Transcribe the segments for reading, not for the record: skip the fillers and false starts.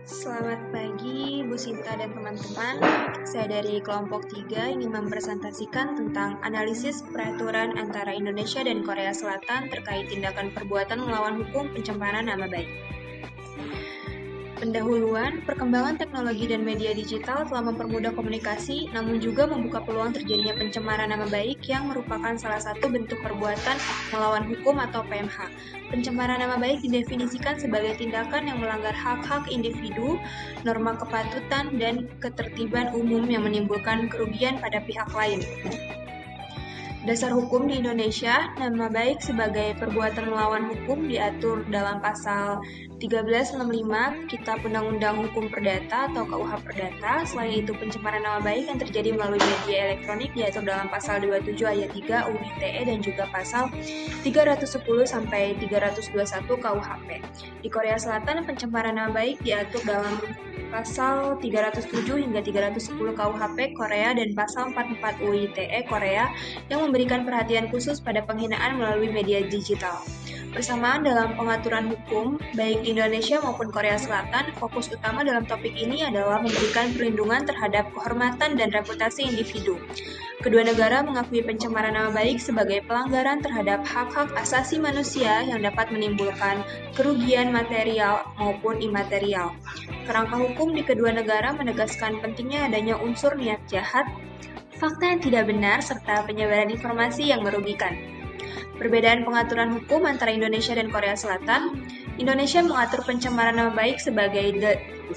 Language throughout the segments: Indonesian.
Selamat pagi, Bu Sinta dan teman-teman. Saya dari kelompok 3 ingin mempresentasikan tentang analisis peraturan antara Indonesia dan Korea Selatan terkait tindakan perbuatan melawan hukum pencemaran nama baik. Pendahuluan, perkembangan teknologi dan media digital telah mempermudah komunikasi, namun juga membuka peluang terjadinya pencemaran nama baik yang merupakan salah satu bentuk perbuatan melawan hukum atau PMH. Pencemaran nama baik didefinisikan sebagai tindakan yang melanggar hak-hak individu, norma kepatutan, dan ketertiban umum yang menimbulkan kerugian pada pihak lain. Dasar hukum di Indonesia, nama baik sebagai perbuatan melawan hukum diatur dalam pasal 1365 Kitab Undang-Undang Hukum Perdata atau KUH Perdata. Selain itu, pencemaran nama baik yang terjadi melalui media elektronik diatur dalam pasal 27 ayat 3 UU ITE dan juga pasal 310 sampai 321 KUHP. Di Korea Selatan, pencemaran nama baik diatur dalam pasal 307 hingga 310 KUHP Korea dan pasal 44 UU ITE Korea yang memberikan perhatian khusus pada penghinaan melalui media digital. Bersamaan dalam pengaturan hukum, baik di Indonesia maupun Korea Selatan, fokus utama dalam topik ini adalah memberikan perlindungan terhadap kehormatan dan reputasi individu. Kedua negara mengakui pencemaran nama baik sebagai pelanggaran terhadap hak-hak asasi manusia yang dapat menimbulkan kerugian material maupun imaterial. Kerangka hukum di kedua negara menegaskan pentingnya adanya unsur niat jahat, fakta yang tidak benar, serta penyebaran informasi yang merugikan. Perbedaan pengaturan hukum antara Indonesia dan Korea Selatan. Indonesia mengatur pencemaran nama baik sebagai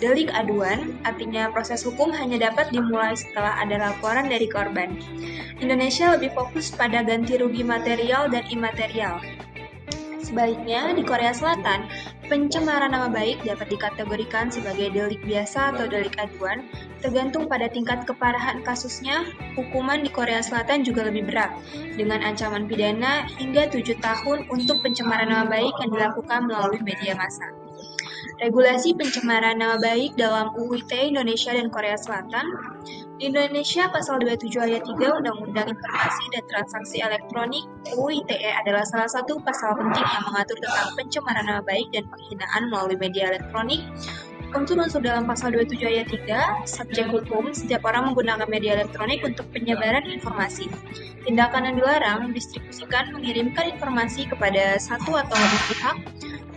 delik aduan, artinya proses hukum hanya dapat dimulai setelah ada laporan dari korban. Indonesia lebih fokus pada ganti rugi material dan imaterial. Sebaliknya, di Korea Selatan, pencemaran nama baik dapat dikategorikan sebagai delik biasa atau delik aduan, tergantung pada tingkat keparahan kasusnya. Hukuman di Korea Selatan juga lebih berat, dengan ancaman pidana hingga 7 tahun untuk pencemaran nama baik yang dilakukan melalui media massa. Regulasi pencemaran nama baik dalam UU ITE Indonesia dan Korea Selatan. Di Indonesia, pasal 27 ayat 3 Undang-Undang Informasi dan Transaksi Elektronik UU ITE adalah salah satu pasal penting yang mengatur tentang pencemaran nama baik dan penghinaan melalui media elektronik. Unsur-unsur dalam pasal 27 ayat 3, subjek hukum, setiap orang menggunakan media elektronik untuk penyebaran informasi. Tindakan yang dilarang, mendistribusikan, mengirimkan informasi kepada satu atau lebih pihak,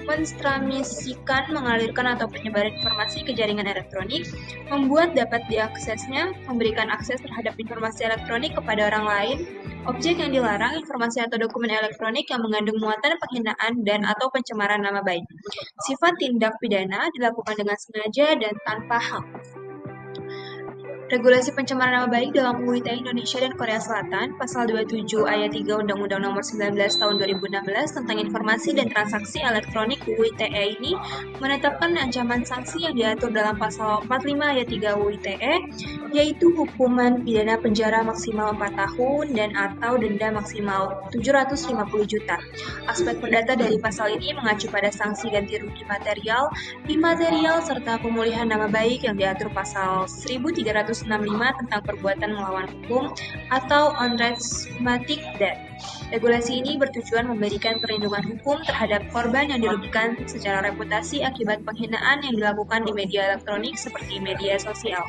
mentransmisikan, mengalirkan atau penyebaran informasi ke jaringan elektronik, membuat dapat diaksesnya, memberikan akses terhadap informasi elektronik kepada orang lain, objek yang dilarang, informasi atau dokumen elektronik yang mengandung muatan penghinaan dan atau pencemaran nama baik. Sifat tindak pidana dilakukan dengan sengaja dan tanpa hak. Regulasi pencemaran nama baik dalam UU ITE Indonesia dan Korea Selatan, pasal 27 ayat 3 Undang-Undang Nomor 19 Tahun 2016 tentang Informasi dan Transaksi Elektronik UU ITE ini menetapkan ancaman sanksi yang diatur dalam pasal 45 ayat 3 UU ITE, yaitu hukuman pidana penjara maksimal 4 tahun dan atau denda maksimal 750 juta. Aspek perdata dari pasal ini mengacu pada sanksi ganti rugi material, imaterial, serta pemulihan nama baik yang diatur pasal 1365 tentang perbuatan melawan hukum atau unrightmatic death. Regulasi ini bertujuan memberikan perlindungan hukum terhadap korban yang dirugikan secara reputasi akibat penghinaan yang dilakukan di media elektronik seperti media sosial.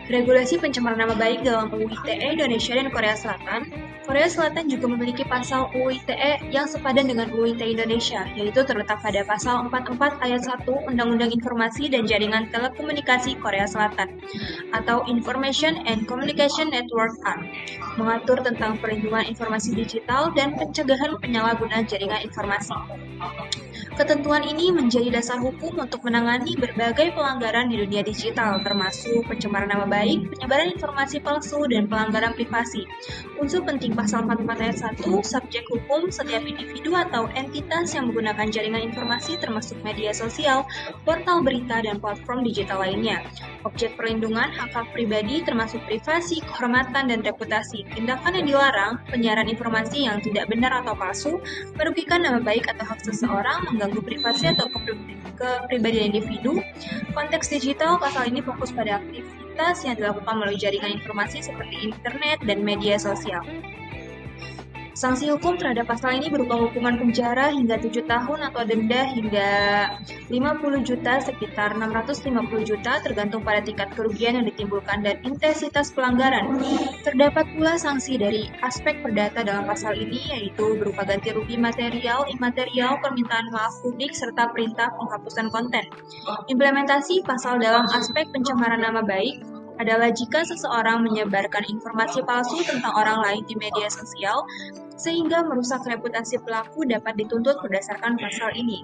Regulasi pencemaran nama baik dalam UU ITE Indonesia dan Korea Selatan. Korea Selatan juga memiliki pasal UU ITE yang sepadan dengan UU ITE Indonesia, yaitu terletak pada pasal 44 ayat 1 Undang-Undang Informasi dan Jaringan Telekomunikasi Korea Selatan, atau Information and Communication Network Act, mengatur tentang perlindungan informasi digital dan pencegahan penyalahgunaan jaringan informasi. Ketentuan ini menjadi dasar hukum untuk menangani berbagai pelanggaran di dunia digital, termasuk pencemaran nama baik, penyebaran informasi palsu, dan pelanggaran privasi. Unsur penting pasal 44 ayat 1, subjek hukum, setiap individu atau entitas yang menggunakan jaringan informasi termasuk media sosial, portal berita, dan platform digital lainnya. Objek perlindungan hak-hak pribadi termasuk privasi, kehormatan, dan reputasi. Tindakan yang dilarang, penyiaran informasi yang tidak benar atau palsu, merugikan nama baik atau hak seseorang, mengganggu privasi atau kepribadian individu. Konteks digital, pasal ini fokus pada aktivitas yang dilakukan melalui jaringan informasi seperti internet dan media sosial. Sanksi hukum terhadap pasal ini berupa hukuman penjara hingga 7 tahun atau denda hingga 50 juta sekitar 650 juta tergantung pada tingkat kerugian yang ditimbulkan dan intensitas pelanggaran. Terdapat pula sanksi dari aspek perdata dalam pasal ini yaitu berupa ganti rugi material, imaterial, permintaan maaf publik, serta perintah penghapusan konten. Implementasi pasal dalam aspek pencemaran nama baik adalah jika seseorang menyebarkan informasi palsu tentang orang lain di media sosial sehingga merusak reputasi pelaku dapat dituntut berdasarkan pasal ini.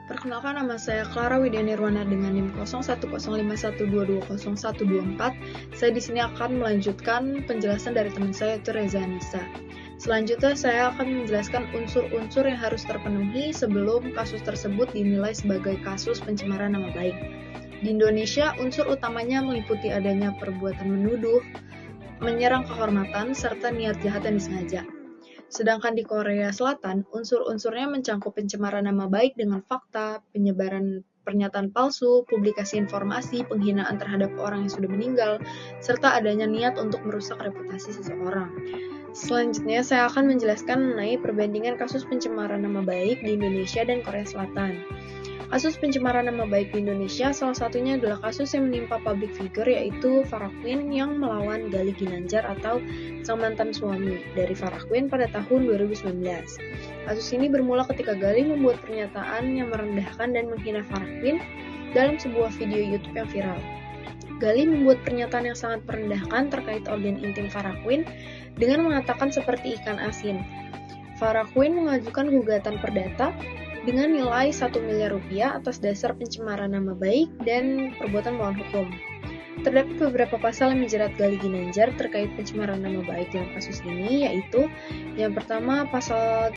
Perkenalkan, nama saya Clara Widya Nirwana dengan NIM 011512200124. Saya di sini akan melanjutkan penjelasan dari teman saya yaitu Reza Anissa. Selanjutnya saya akan menjelaskan unsur-unsur yang harus terpenuhi sebelum kasus tersebut dinilai sebagai kasus pencemaran nama baik. Di Indonesia, unsur utamanya meliputi adanya perbuatan menuduh, menyerang kehormatan, serta niat jahat yang disengaja. Sedangkan di Korea Selatan, unsur-unsurnya mencangkup pencemaran nama baik dengan fakta, penyebaran pernyataan palsu, publikasi informasi, penghinaan terhadap orang yang sudah meninggal, serta adanya niat untuk merusak reputasi seseorang. Selanjutnya, saya akan menjelaskan mengenai perbandingan kasus pencemaran nama baik di Indonesia dan Korea Selatan. Kasus pencemaran nama baik di Indonesia salah satunya adalah kasus yang menimpa public figure yaitu Farah Quinn yang melawan Gali Ginanjar atau sang mantan suami dari Farah Quinn pada tahun 2019. Kasus ini bermula ketika Gali membuat pernyataan yang merendahkan dan menghina Farah Quinn dalam sebuah video YouTube yang viral. Gali membuat pernyataan yang sangat merendahkan terkait organ intim Farah Quinn dengan mengatakan seperti ikan asin. Farah Quinn mengajukan gugatan perdata dengan nilai 1 miliar rupiah atas dasar pencemaran nama baik dan perbuatan melawan hukum. Terdapat beberapa pasal yang menjerat Gali Ginanjar terkait pencemaran nama baik dalam kasus ini, yaitu yang pertama pasal